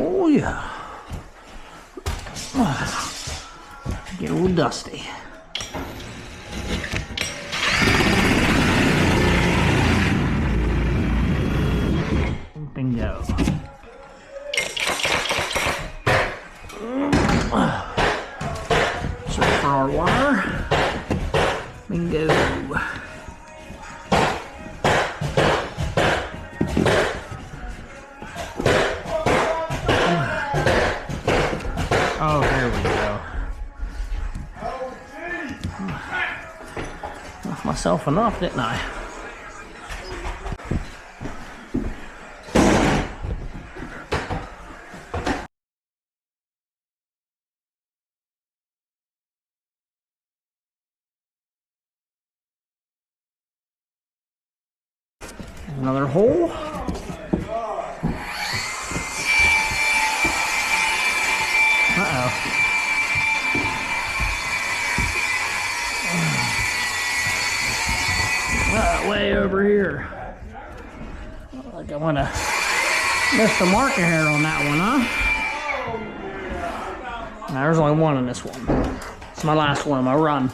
Oh yeah. Get a little dusty. Bingo. Search for our wire. Bingo. Oh, there we go. Knocked myself enough, didn't I? Another hole. Way over here. Like I want to miss the marker here on that one, huh? Now, there's only one in this one. It's my last one of my run.